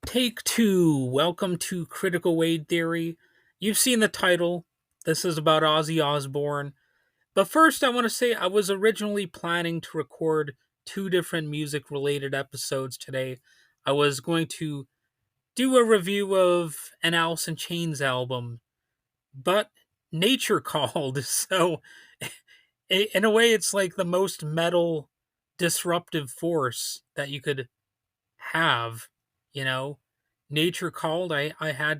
Take two. Welcome to Critical Weight Theory. You've seen the title. This is about Ozzy Osbourne. But first, I want to say I was originally planning to record two different music related episodes today. I was going to do a review of an Alice in Chains album, but nature called. So, in a way, it's like the most metal disruptive force that you could have, you know. Nature called. I had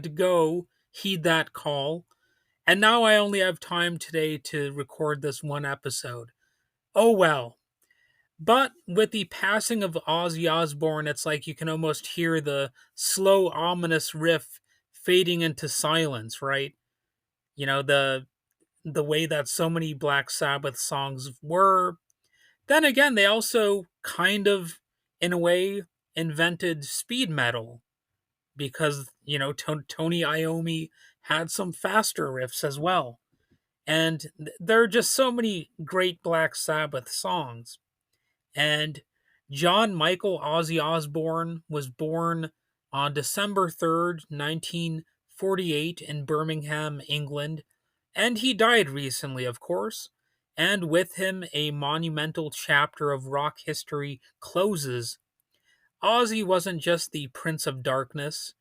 to go heed that call. And now I only have time today to record this one episode. Oh well. But with the passing of Ozzy Osbourne, it's like you can almost hear the slow, ominous riff fading into silence, right? You know, the way that so many Black Sabbath songs were. Then again, they also kind of, in a way, invented speed metal because, Tony Iommi had some faster riffs as well. And there are just so many great Black Sabbath songs. And John Michael Ozzy Osbourne was born on December 3rd, 1948, in Birmingham, England. And he died recently, of course. And with him, a monumental chapter of rock history closes. Ozzy wasn't just the Prince of Darkness,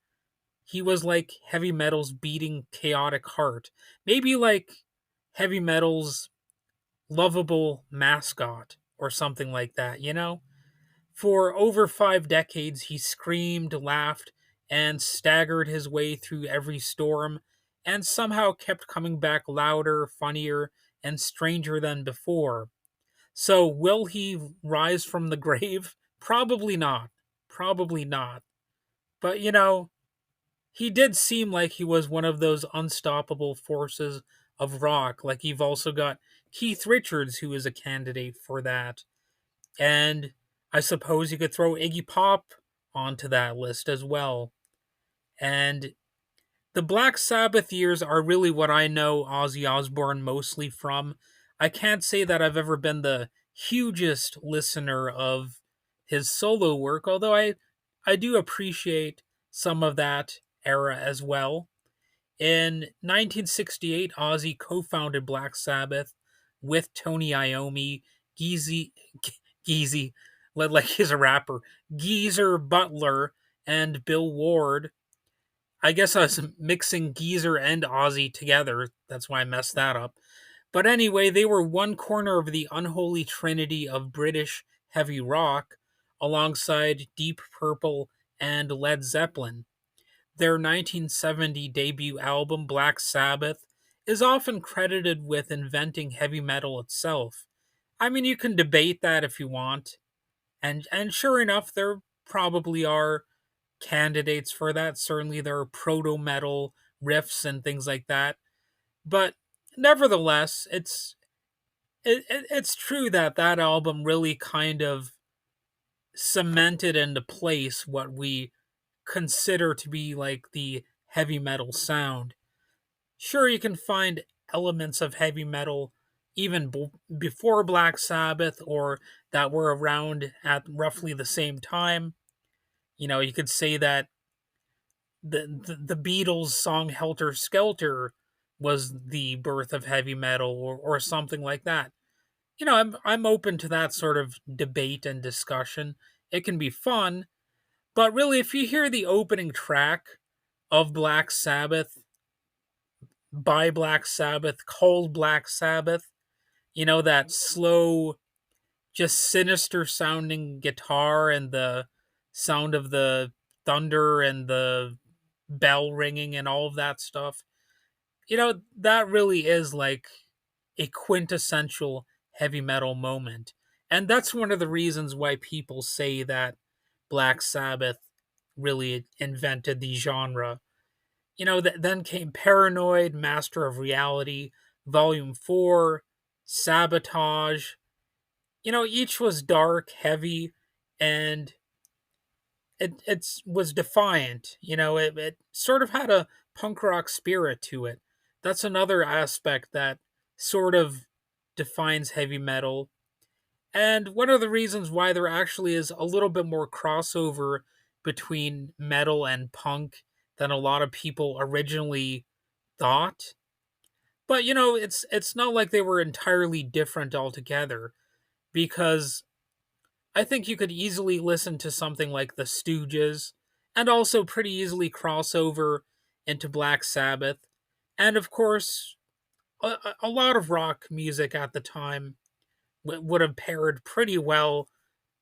he was like heavy metal's beating, chaotic heart. Maybe like heavy metal's lovable mascot or something like that, you know? For over 5 decades, he screamed, laughed, and staggered his way through every storm, and somehow kept coming back louder, funnier, and stranger than before. So, will he rise from the grave? Probably not. Probably not. But, he did seem like he was one of those unstoppable forces of rock. Like, you've also got Keith Richards, who is a candidate for that. And I suppose you could throw Iggy Pop onto that list as well. And the Black Sabbath years are really what I know Ozzy Osbourne mostly from. I can't say that I've ever been the hugest listener of his solo work, although I do appreciate some of that era as well. In 1968, Ozzy co-founded Black Sabbath with Tony Iommi, Geezy, Geezy, like he's a rapper, Geezer Butler, and Bill Ward. I guess I was mixing Geezer and Ozzy together. That's why I messed that up. But anyway, they were one corner of the unholy trinity of British heavy rock, alongside Deep Purple and Led Zeppelin. Their 1970 debut album, Black Sabbath, is often credited with inventing heavy metal itself. I mean, you can debate that if you want, and sure enough, there probably are candidates for that. Certainly, there are proto metal riffs and things like that. But nevertheless, it's true that that album really kind of cemented into place what we consider to be like the heavy metal sound. Sure, you can find elements of heavy metal even before Black Sabbath or that were around at roughly the same time. You could say that the Beatles' song Helter Skelter was the birth of heavy metal or something like that. I'm open to that sort of debate and discussion. It can be fun, but really, if you hear the opening track of Black Sabbath, by Black Sabbath, called Black Sabbath, that slow, just sinister sounding guitar and the sound of the thunder and the bell ringing and all of that stuff, that really is like a quintessential heavy metal moment. And that's one of the reasons why people say that Black Sabbath really invented the genre. Then came Paranoid, Master of Reality, Volume 4, Sabotage. Each was dark, heavy, and it was defiant. It sort of had a punk rock spirit to it. That's another aspect that sort of defines heavy metal. And one of the reasons why there actually is a little bit more crossover between metal and punk than a lot of people originally thought. But it's not like they were entirely different altogether, because I think you could easily listen to something like the Stooges and also pretty easily cross over into Black Sabbath. And of course, a lot of rock music at the time would have paired pretty well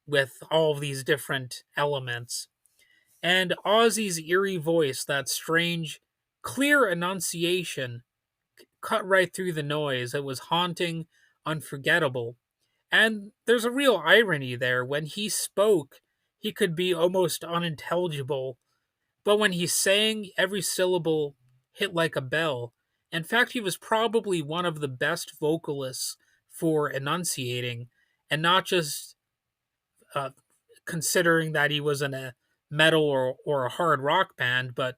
with all of these different elements. And Ozzy's eerie voice, that strange, clear enunciation, cut right through the noise. It was haunting, unforgettable. And there's a real irony there. When he spoke, he could be almost unintelligible, but when he sang, every syllable hit like a bell. In fact, he was probably one of the best vocalists for enunciating, and not just uh, considering that he was in a metal or a hard rock band, but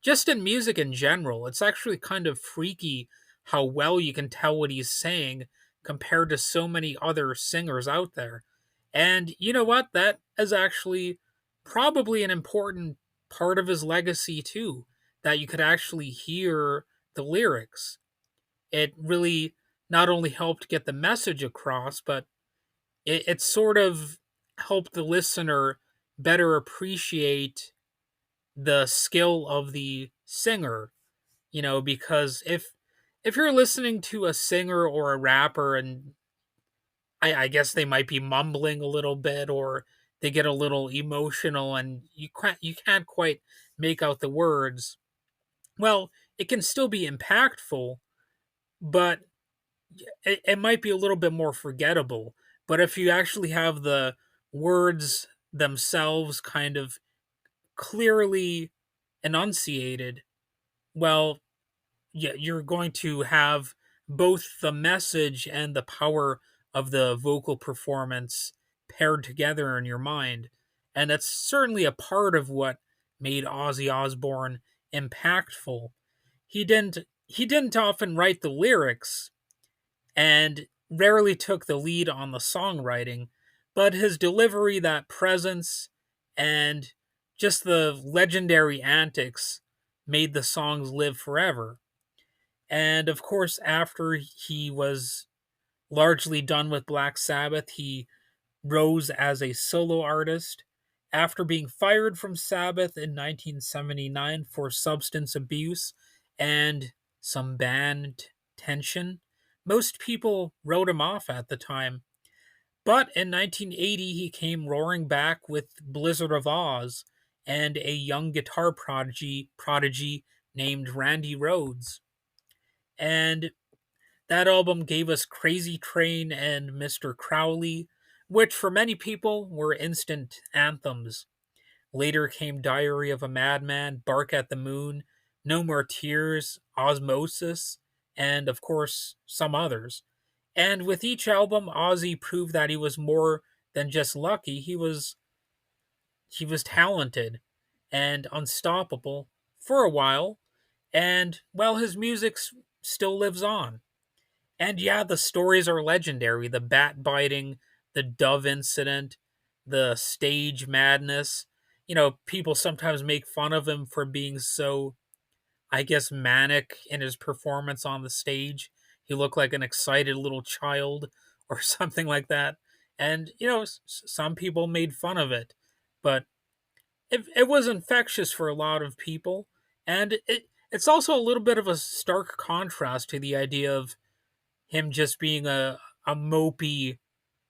just in music in general. It's actually kind of freaky how well you can tell what he's saying compared to so many other singers out there. And you know what? That is actually probably an important part of his legacy, too, that you could actually hear the lyrics. It really not only helped get the message across, but it sort of helped the listener better appreciate the skill of the singer, because if you're listening to a singer or a rapper, and I guess they might be mumbling a little bit, or they get a little emotional and you can't quite make out the words, well, it can still be impactful, but it might be a little bit more forgettable. But if you actually have the words themselves kind of clearly enunciated, well, yeah, you're going to have both the message and the power of the vocal performance paired together in your mind. And that's certainly a part of what made Ozzy Osbourne impactful. He didn't often write the lyrics and rarely took the lead on the songwriting, but his delivery, that presence, and just the legendary antics made the songs live forever. And of course, after he was largely done with Black Sabbath, he rose as a solo artist. After being fired from Sabbath in 1979 for substance abuse and some band tension, most people wrote him off at the time. But in 1980, he came roaring back with Blizzard of Oz and a young guitar prodigy named Randy Rhoads. And that album gave us Crazy Train and Mr. Crowley, which for many people were instant anthems. Later came Diary of a Madman, Bark at the Moon, No More Tears, Osmosis, and of course, some others. And with each album, Ozzy proved that he was more than just lucky. He was talented and unstoppable for a while, and well, his music still lives on. And yeah, the stories are legendary. The bat biting, the dove incident, the stage madness. People sometimes make fun of him for being so, I guess, manic in his performance on the stage. He looked like an excited little child or something like that. And, some people made fun of it. But it was infectious for a lot of people. And it's also a little bit of a stark contrast to the idea of him just being a mopey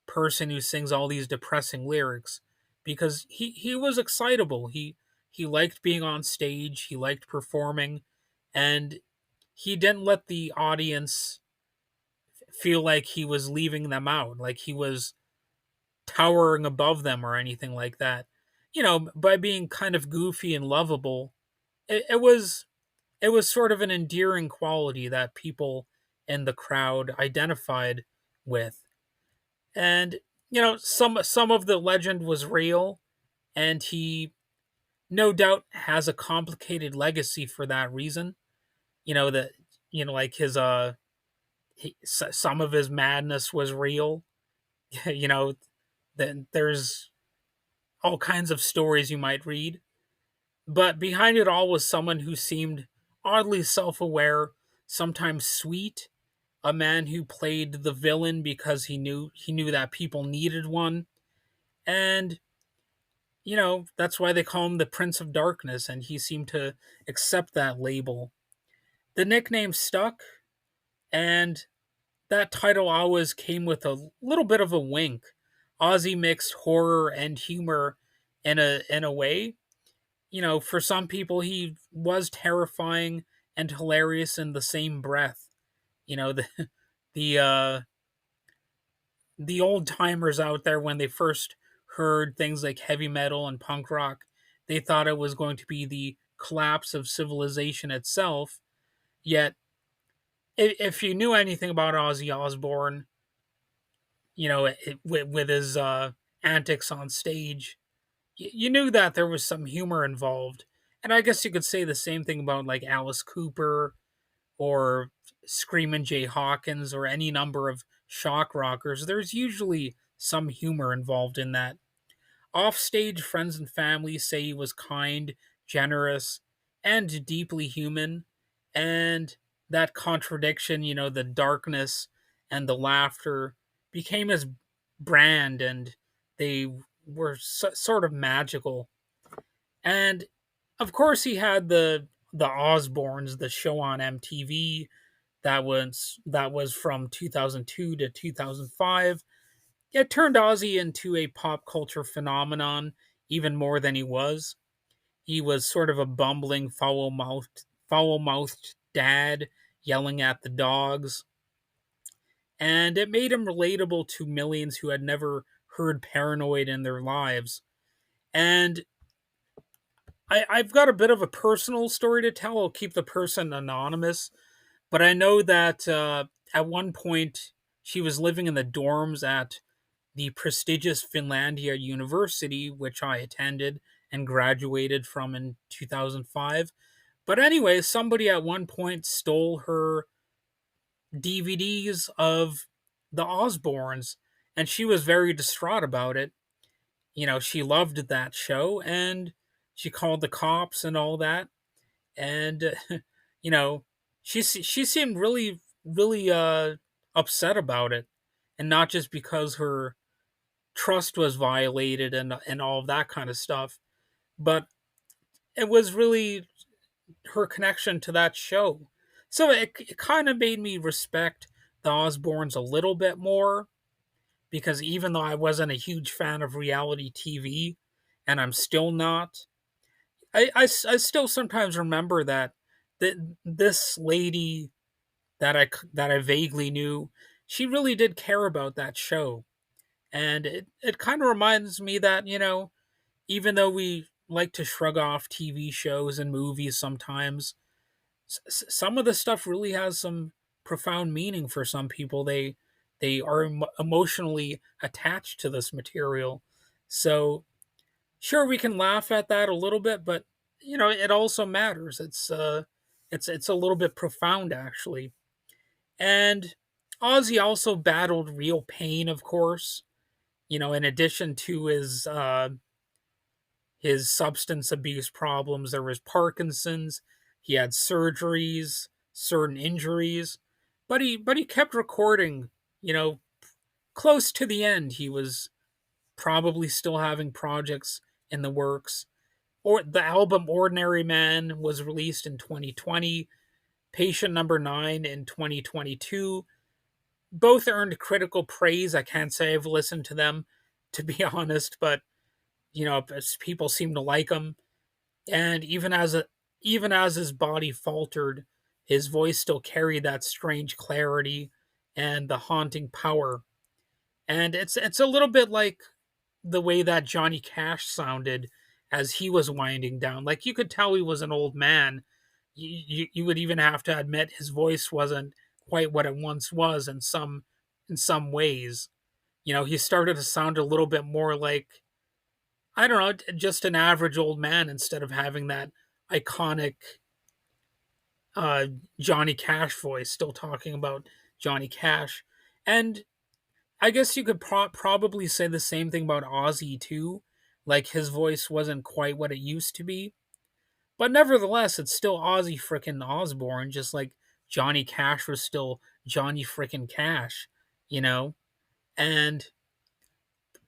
person who sings all these depressing lyrics, because he was excitable. He liked being on stage, he liked performing, and he didn't let the audience feel like he was leaving them out, like he was towering above them or anything like that. By being kind of goofy and lovable, it was sort of an endearing quality that people in the crowd identified with. And some of the legend was real, and he no doubt has a complicated legacy for that reason. That like his some of his madness was real. you know then there's all kinds of stories you might read. But behind it all was someone who seemed oddly self aware, sometimes sweet, a man who played the villain because he knew that people needed one. And that's why they call him the Prince of Darkness, and he seemed to accept that label. The nickname stuck, and that title always came with a little bit of a wink. Ozzy mixed horror and humor in a way. For some people he was terrifying and hilarious in the same breath. The the uh the old timers out there, when they first heard things like heavy metal and punk rock, they thought it was going to be the collapse of civilization itself. Yet, if you knew anything about Ozzy Osbourne, with his antics on stage, you knew that there was some humor involved. And I guess you could say the same thing about like Alice Cooper or Screamin' Jay Hawkins or any number of shock rockers. There's usually some humor involved in that. Offstage, friends and family say he was kind, generous, and deeply human. And that contradiction, the darkness and the laughter, became his brand, and they were sort of magical. And of course, he had the Osbournes, the show on MTV that was from 2002 to 2005. It turned Ozzy into a pop culture phenomenon even more than he was. He was sort of a bumbling, foul-mouthed dad yelling at the dogs, and it made him relatable to millions who had never heard Paranoid in their lives. And I've got a bit of a personal story to tell. I'll keep the person anonymous, but I know that at one point she was living in the dorms at the prestigious Finlandia University, which I attended and graduated from in 2005. But anyway, somebody at one point stole her DVDs of the Osbournes, and she was very distraught about it. She loved that show, and she called the cops and all that. And you know, she seemed really upset about it, and not just because her trust was violated and all of that kind of stuff, but it was really her connection to that show. So it kind of made me respect the Osbournes a little bit more, because even though I wasn't a huge fan of reality TV, and I'm still not, I still sometimes remember that this lady that I vaguely knew, she really did care about that show. And it kind of reminds me that, even though we like to shrug off TV shows and movies sometimes, some of the stuff really has some profound meaning for some people. They are emotionally attached to this material. So sure, we can laugh at that a little bit, but it also matters. It's a little bit profound, actually. And Ozzy also battled real pain, of course. In addition to his substance abuse problems, there was Parkinson's. He had surgeries, certain injuries, but he kept recording. You know, close to the end, he was probably still having projects in the works. Or the album Ordinary Man was released in 2020. Patient Number 9 in 2022. Both earned critical praise. I can't say I've listened to them, to be honest, but people seem to like him. And even as his body faltered, his voice still carried that strange clarity and the haunting power. And it's a little bit like the way that Johnny Cash sounded as he was winding down. Like, you could tell he was an old man. You would even have to admit his voice wasn't quite what it once was in some ways. He started to sound a little bit more like, I don't know, just an average old man, instead of having that iconic uh, Johnny Cash voice, still talking about Johnny Cash. And I guess you could probably say the same thing about Ozzy too. Like his voice wasn't quite what it used to be. But nevertheless, it's still Ozzy frickin' Osbourne, just like Johnny Cash was still Johnny frickin' Cash, you know? And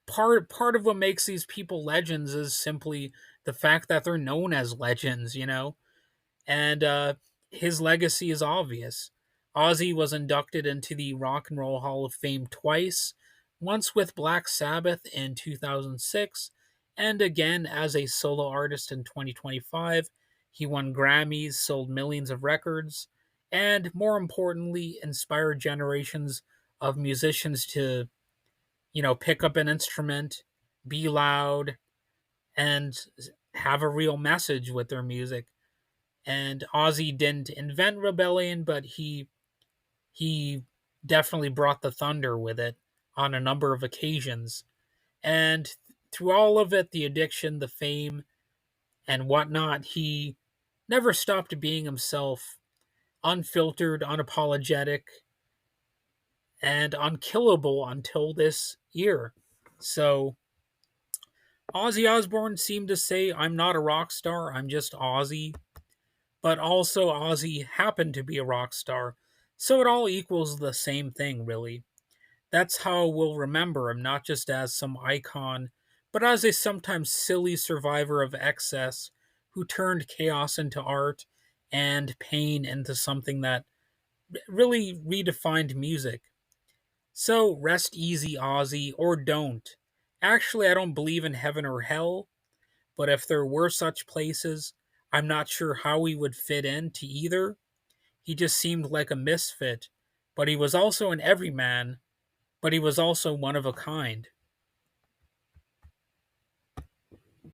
part of what makes these people legends is simply the fact that they're known as legends, you know? And his legacy is obvious. Ozzy was inducted into the Rock and Roll Hall of Fame twice, once with Black Sabbath in 2006, and again as a solo artist in 2025. He won Grammys, sold millions of records, and more importantly, inspired generations of musicians to, pick up an instrument, be loud, and have a real message with their music. And Ozzy didn't invent rebellion, but he definitely brought the thunder with it on a number of occasions. And through all of it, the addiction, the fame, and whatnot, he never stopped being himself, unfiltered, unapologetic, and unkillable until this year. So Ozzy Osbourne seemed to say, I'm not a rock star, I'm just Ozzy. But also Ozzy happened to be a rock star. So it all equals the same thing, really. That's how we'll remember him, not just as some icon, but as a sometimes silly survivor of excess who turned chaos into art and pain into something that really redefined music. So rest easy, Ozzy, or don't. Actually, I don't believe in heaven or hell, but if there were such places, I'm not sure how he would fit into either. He just seemed like a misfit, but he was also an everyman, but he was also one of a kind.